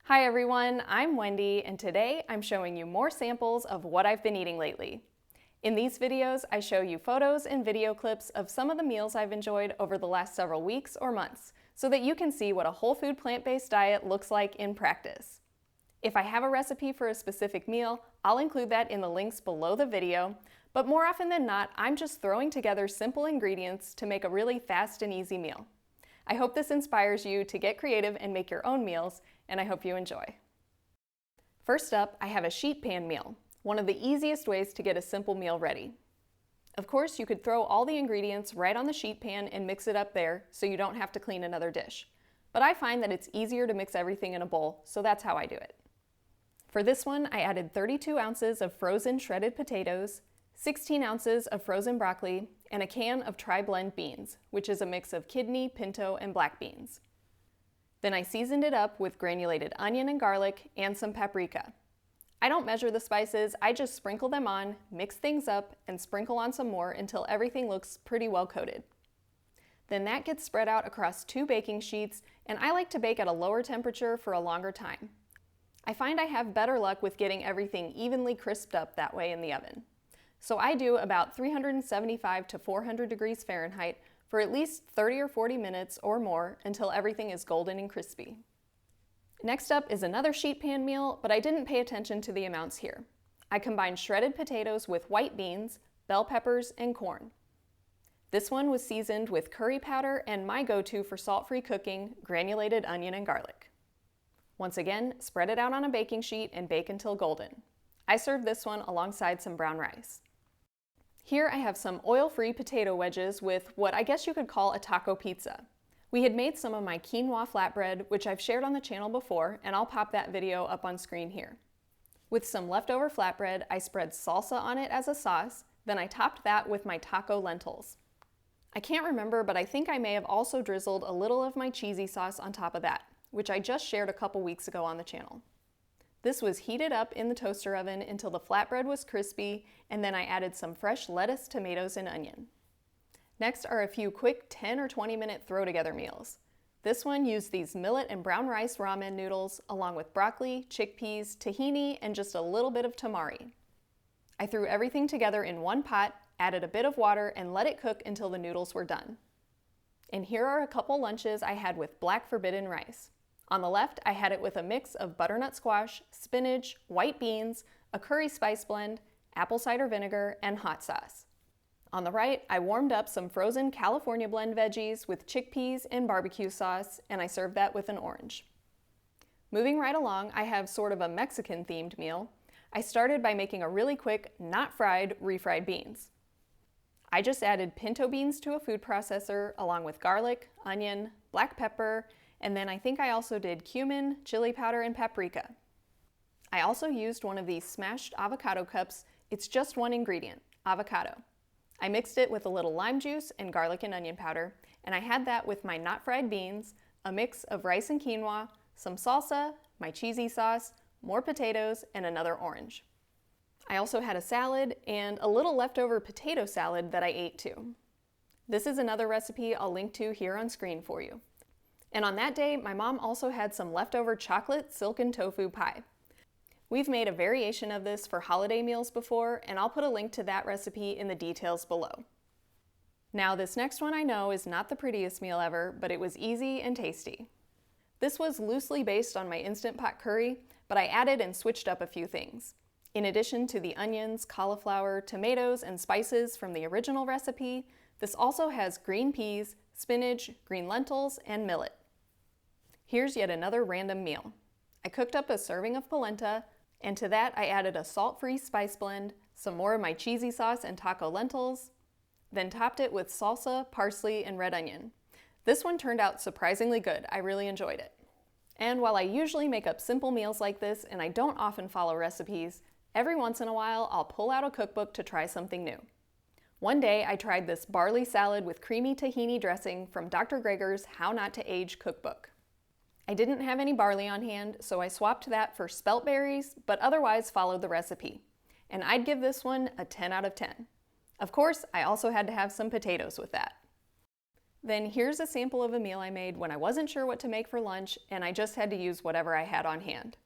Hi everyone, I'm Wendy, and today I'm showing you more samples of what I've been eating lately. In these videos, I show you photos and video clips of some of the meals I've enjoyed over the last several weeks or months, so that you can see what a whole food plant-based diet looks like in practice. If I have a recipe for a specific meal, I'll include that in the links below the video, but more often than not, I'm just throwing together simple ingredients to make a really fast and easy meal. I hope this inspires you to get creative and make your own meals, and I hope you enjoy. First up, I have a sheet pan meal, one of the easiest ways to get a simple meal ready. Of course, you could throw all the ingredients right on the sheet pan and mix it up there so you don't have to clean another dish. But I find that it's easier to mix everything in a bowl, so that's how I do it. For this one, I added 32 ounces of frozen shredded potatoes, 16 ounces of frozen broccoli, and a can of tri-blend beans, which is a mix of kidney, pinto, and black beans. Then I seasoned it up with granulated onion and garlic and some paprika. I don't measure the spices, I just sprinkle them on, mix things up, and sprinkle on some more until everything looks pretty well coated. Then that gets spread out across 2 baking sheets, and I like to bake at a lower temperature for a longer time. I find I have better luck with getting everything evenly crisped up that way in the oven. So I do about 375 to 400 degrees Fahrenheit for at least 30 or 40 minutes or more until everything is golden and crispy. Next up is another sheet pan meal, but I didn't pay attention to the amounts here. I combined shredded potatoes with white beans, bell peppers, and corn. This one was seasoned with curry powder and my go-to for salt-free cooking, granulated onion and garlic. Once again, spread it out on a baking sheet and bake until golden. I served this one alongside some brown rice. Here I have some oil-free potato wedges with what I guess you could call a taco pizza. We had made some of my quinoa flatbread, which I've shared on the channel before, and I'll pop that video up on screen here. With some leftover flatbread, I spread salsa on it as a sauce, then I topped that with my taco lentils. I can't remember, but I think I may have also drizzled a little of my cheesy sauce on top of that, which I just shared a couple weeks ago on the channel. This was heated up in the toaster oven until the flatbread was crispy, and then I added some fresh lettuce, tomatoes, and onion. Next are a few quick 10 or 20 minute throw together meals. This one used these millet and brown rice ramen noodles along with broccoli, chickpeas, tahini, and just a little bit of tamari. I threw everything together in one pot, added a bit of water, and let it cook until the noodles were done. And here are a couple lunches I had with black forbidden rice. On the left, I had it with a mix of butternut squash, spinach, white beans, a curry spice blend, apple cider vinegar, and hot sauce. On the right, I warmed up some frozen California blend veggies with chickpeas and barbecue sauce, and I served that with an orange. Moving right along, I have sort of a Mexican-themed meal. I started by making a really quick, not fried, refried beans. I just added pinto beans to a food processor along with garlic, onion, black pepper, and then I think I also did cumin, chili powder, and paprika. I also used one of these smashed avocado cups. It's just one ingredient, avocado. I mixed it with a little lime juice and garlic and onion powder, and I had that with my not fried beans, a mix of rice and quinoa, some salsa, my cheesy sauce, more potatoes, and another orange. I also had a salad and a little leftover potato salad that I ate too. This is another recipe I'll link to here on screen for you. And on that day, my mom also had some leftover chocolate silken tofu pie. We've made a variation of this for holiday meals before, and I'll put a link to that recipe in the details below. Now, this next one I know is not the prettiest meal ever, but it was easy and tasty. This was loosely based on my Instant Pot curry, but I added and switched up a few things. In addition to the onions, cauliflower, tomatoes, and spices from the original recipe, this also has green peas, spinach, green lentils, and millet. Here's yet another random meal. I cooked up a serving of polenta, and to that I added a salt-free spice blend, some more of my cheesy sauce and taco lentils, then topped it with salsa, parsley, and red onion. This one turned out surprisingly good. I really enjoyed it. And while I usually make up simple meals like this and I don't often follow recipes, every once in a while I'll pull out a cookbook to try something new. One day I tried this barley salad with creamy tahini dressing from Dr. Greger's How Not to Age cookbook. I didn't have any barley on hand, so I swapped that for spelt berries, but otherwise followed the recipe. And I'd give this one a 10 out of 10. Of course, I also had to have some potatoes with that. Then here's a sample of a meal I made when I wasn't sure what to make for lunch and I just had to use whatever I had on hand.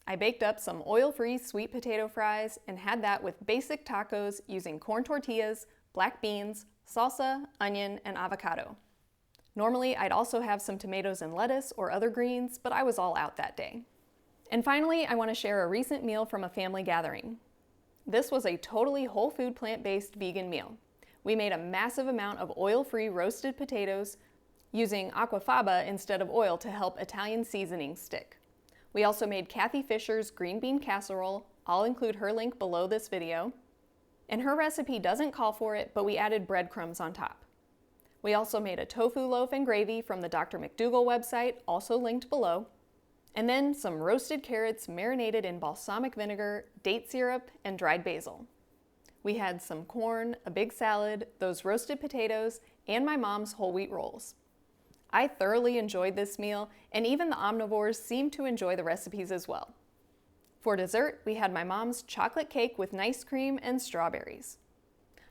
I baked up some oil-free sweet potato fries and had that with basic tacos using corn tortillas, black beans, salsa, onion, and avocado. Normally, I'd also have some tomatoes and lettuce or other greens, but I was all out that day. And finally, I want to share a recent meal from a family gathering. This was a totally whole food plant-based vegan meal. We made a massive amount of oil-free roasted potatoes using aquafaba instead of oil to help Italian seasoning stick. We also made Kathy Fisher's green bean casserole. I'll include her link below this video. And her recipe doesn't call for it, but we added breadcrumbs on top. We also made a tofu loaf and gravy from the Dr. McDougall website, also linked below. And then some roasted carrots marinated in balsamic vinegar, date syrup, and dried basil. We had some corn, a big salad, those roasted potatoes, and my mom's whole wheat rolls. I thoroughly enjoyed this meal, and even the omnivores seemed to enjoy the recipes as well. For dessert, we had my mom's chocolate cake with nice cream and strawberries.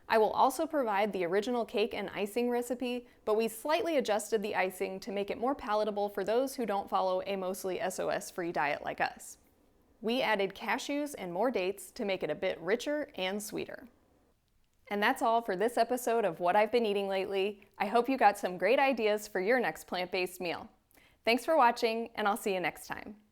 I will also provide the original cake and icing recipe, but we slightly adjusted the icing to make it more palatable for those who don't follow a mostly SOS-free diet like us. We added cashews and more dates to make it a bit richer and sweeter. And that's all for this episode of What I've Been Eating Lately. I hope you got some great ideas for your next plant-based meal. Thanks for watching, and I'll see you next time.